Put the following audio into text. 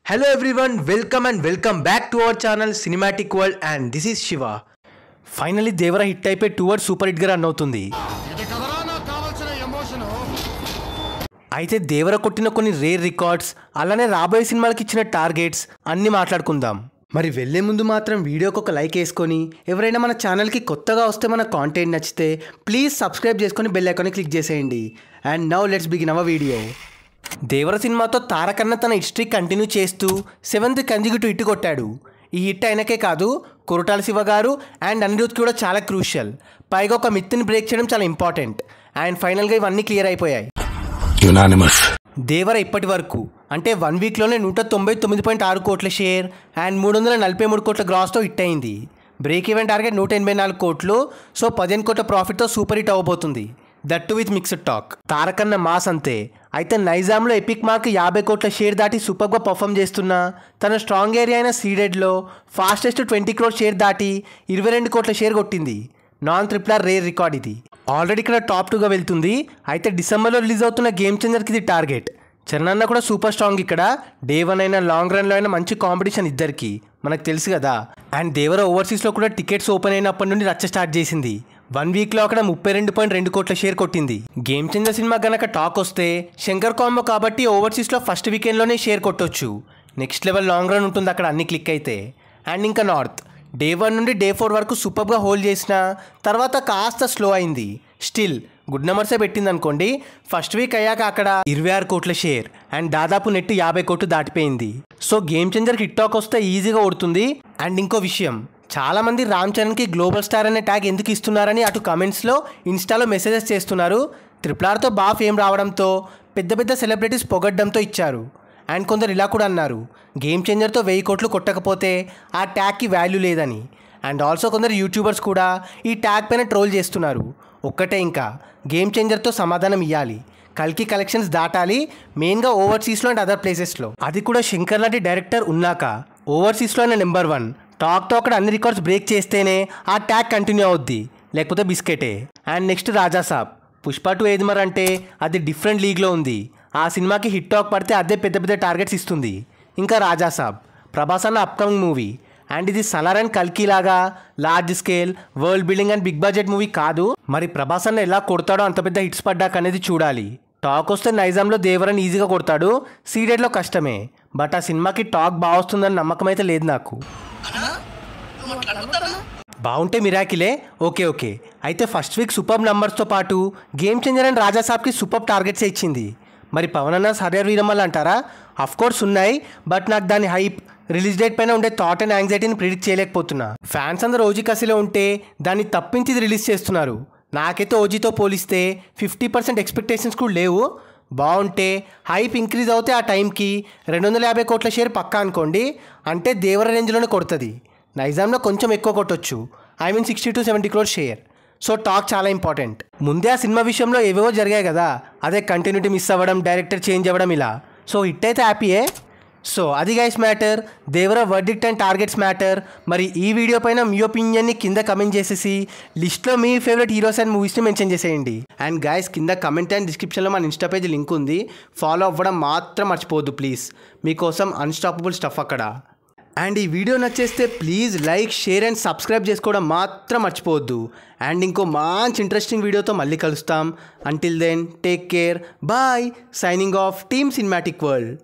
Hello everyone, welcome back to our channel Cinematic World and this is Shiva. Finally Devara hit అయిపోయి towards super hit గా run అవుతుంది. అయితే దేవర కొట్టిన కొన్ని rare records అలానే రాబోయే సినిమాలకు ఇచ్చిన టార్గెట్స్ అన్ని మాట్లాడుకుందాం. మరి వెళ్ళే ముందు మాత్రం వీడియోకి ఒక లైక్ వేసుకొని ఎవరైనా మన ఛానల్కి కొత్తగా వస్తే మన కాంటెంట్ నచ్చితే ప్లీజ్ సబ్స్క్రైబ్ చేసుకొని బెల్ ఐకాన్ని క్లిక్ చేసేయండి. And now let's begin our video. Devara సినిమాతో తారకన్న తన హిస్టరీ కంటిన్యూ చేస్తూ 7th కన్సిక్యూటివ్ హిట్ కొట్టాడు. ఈ హిట్ అయినకే కాదు కొరటాల శివ గారు అండ్ అనిరుద్ధ్ కూడా చాలా క్రూషియల్. పైగా ఒక మిత్ని బ్రేక్ చేయడం చాలా ఇంపార్టెంట్. అండ్ ఫైనల్గా ఇవన్నీ క్లియర్ అయిపోయాయి. దేవర ఇప్పటి వరకు అంటే 1 వీక్లోనే 199.6 కోట్ల షేర్ అండ్ 343 కోట్ల గ్రాస్తో హిట్ అయింది. బ్రేక్ ఈవెన్ టార్గెట్ 184 కోట్లు. సో 15 కోట్ల ప్రాఫిట్తో సూపర్ హిట్ అవ్వబోతుంది. That with mixed talk. Tarakanna mass అంతే. అయితే నైజాంలో ఎపిక్ మార్క్ 50 కోట్ల షేర్ దాటి సూపర్గా పర్ఫామ్ చేస్తున్న తన స్ట్రాంగ్ ఏరియా అయిన సీడెడ్లో ఫాస్టెస్ట్ 20 crore షేర్ దాటి 22 కోట్ల షేర్ కొట్టింది. నాన్ ట్రిపులర్ రేర్ రికార్డ్ ఇది. ఆల్రెడీ ఇక్కడ టాప్ 2గా వెళ్తుంది. అయితే డిసెంబర్లో రిలీజ్ అవుతున్న గేమ్ చేంజర్కి ఇది టార్గెట్. చరణ్ కూడా సూపర్ స్ట్రాంగ్ ఇక్కడ. డే 1 అయినా లాంగ్ రన్లో అయినా మంచి కాంపిటీషన్ ఇద్దరికి మనకు తెలుసు కదా. అండ్ దేవర ఓవర్సీస్లో కూడా టికెట్స్ ఓపెన్ అయినప్పటి నుండి రచ్చ స్టార్ట్ చేసింది. 1 వీక్లో అక్కడ 32.2 కోట్ల షేర్ కొట్టింది. గేమ్ చేంజర్ సినిమా కనుక టాక్ వస్తే శంకర్ కాంబో కాబట్టి ఓవర్సీస్లో ఫస్ట్ వీకెండ్లోనే షేర్ కొట్టొచ్చు. నెక్స్ట్ లెవెల్ లాంగ్ రన్ ఉంటుంది అక్కడ అన్ని క్లిక్ అయితే. అండ్ ఇంకా నార్త్ డే 1 నుండి డే 4 వరకు సూపర్గా హోల్డ్ చేసిన తర్వాత కాస్త స్లో అయింది. స్టిల్ గుడ్ నెంబర్సే పెట్టింది అనుకోండి. ఫస్ట్ వీక్ అయ్యాక అక్కడ 26 కోట్ల షేర్ అండ్ దాదాపు నెట్ 50 కోట్లు దాటిపోయింది. సో గేమ్ చేంజర్కి హిట్ టాక్ వస్తే ఈజీగా ఓడుతుంది. అండ్ ఇంకో విషయం, చాలామంది రామ్ చరణ్కి గ్లోబల్ స్టార్ అనే ట్యాగ్ ఎందుకు ఇస్తున్నారని అటు కమెంట్స్లో ఇన్స్టాలో మెసేజెస్ చేస్తున్నారు. RRRతో బాగా ఫేమ్ రావడంతో పెద్ద పెద్ద సెలబ్రిటీస్ పొగడ్డంతో ఇచ్చారు. అండ్ కొందరు ఇలా కూడా అన్నారు, గేమ్ చేంజర్తో 1000 కోట్లు కొట్టకపోతే ఆ ట్యాగ్కి వాల్యూ లేదని. అండ్ ఆల్సో కొందరు యూట్యూబర్స్ కూడా ఈ ట్యాగ్ పైన ట్రోల్ చేస్తున్నారు. ఒక్కటే ఇంకా గేమ్ చేంజర్తో సమాధానం ఇవ్వాలి. కల్కి కలెక్షన్స్ దాటాలి, మెయిన్గా ఓవర్సీస్లో అండ్ అదర్ ప్లేసెస్లో. అది కూడా శంకర్ లాంటి డైరెక్టర్ ఉన్నాక ఓవర్సీస్లో అయిన నెంబర్ 1 టాక్తో అక్కడ అన్ని రికార్డ్స్ బ్రేక్ చేస్తేనే ఆ ట్యాగ్ కంటిన్యూ అవుద్ది, లేకపోతే బిస్కెటే. And next Raja Saab. పుష్ప 2 ఏది మరి అంటే అది డిఫరెంట్ లీగ్లో ఉంది. ఆ సినిమాకి హిట్ టాక్ పడితే అదే పెద్ద పెద్ద టార్గెట్స్ ఇస్తుంది. ఇంకా రాజాసాబ్ ప్రభాస్ అన్న అప్కమింగ్ మూవీ. అండ్ ఇది సలార్ అండ్ కల్కి లాగా large scale world building and big budget movie కాదు. మరి ప్రభాస్ అన్న ఎలా కొడతాడో అంత పెద్ద హిట్స్ పడ్డాక అనేది చూడాలి. టాక్ వస్తే నైజాంలో దేవరని ఈజీగా కొడతాడు, సీడెడ్లో కష్టమే. బట్ ఆ సినిమాకి టాక్ బాగా వస్తుందని నమ్మకం అయితే లేదు నాకు. బాగుంటే మిరాకిలే. ఓకే అయితే ఫస్ట్ వీక్ సూపర్ నంబర్స్తో పాటు గేమ్ చేంజర్ అండ్ రాజాసాబ్కి సూపర్ టార్గెట్సే ఇచ్చింది. మరి పవన్ అన్న హర్రర్ వీరమల్ అంటారా? అఫ్కోర్స్ ఉన్నాయి. బట్ నాకు దాని హైప్ రిలీజ్ డేట్ పైన ఉండే థాట్ అండ్ యాంగ్జైటీని ప్రిడిక్ట్ చేయలేకపోతున్నా. ఫ్యాన్స్ అందరూ ఓజీ కసిలో ఉంటే దాన్ని తప్పించి ఇది రిలీజ్ చేస్తున్నారు. నాకైతే ఓజీతో పోలిస్తే 50% ఎక్స్పెక్టేషన్స్ కూడా లేవు. బాగుంటే హైప్ ఇంక్రీజ్ అవుతే ఆ టైంకి 250 కోట్ల షేర్ పక్కా అనుకోండి. అంటే దేవర రేంజ్లోనే కొడుతుంది. నైజాంలో కొంచెం ఎక్కువ కొట్టొచ్చు, 60 to 70 crore share. So talk చాలా ఇంపార్టెంట్. ముందే ఆ సినిమా విషయంలో ఏవేవో జరిగాయి కదా, అదే కంటిన్యూటీ మిస్ అవ్వడం, డైరెక్టర్ చేంజ్ అవ్వడం ఇలా. సో హిట్ అయితే హ్యాపీయే. సో అది guys matter. Devara verdict and targets matter. మరి ఈ వీడియో పైన మీ ఒపీనియన్ని కింద కమెంట్ చేసేసి లిస్ట్లో మీ ఫేవరెట్ హీరోస్ అండ్ మూవీస్ని మెన్షన్ చేసేయండి. అండ్ గైస్ కింద కమెంట్ అండ్ డిస్క్రిప్షన్లో మన ఇన్స్టా పేజ్ లింక్ ఉంది, ఫాలో అవ్వడం మాత్రం మర్చిపోవద్దు ప్లీజ్. మీకోసం అన్స్టాపబుల్ స్టఫ్ అక్కడ. అండ్ ఈ వీడియో నచ్చేస్తే please like, share and subscribe చేసుకోవడం మాత్రం మర్చిపోవద్దు. అండ్ ఇంకో మంచి ఇంట్రెస్టింగ్ వీడియోతో మళ్ళీ కలుస్తాం. Until then take care, bye. Signing off team cinematic world.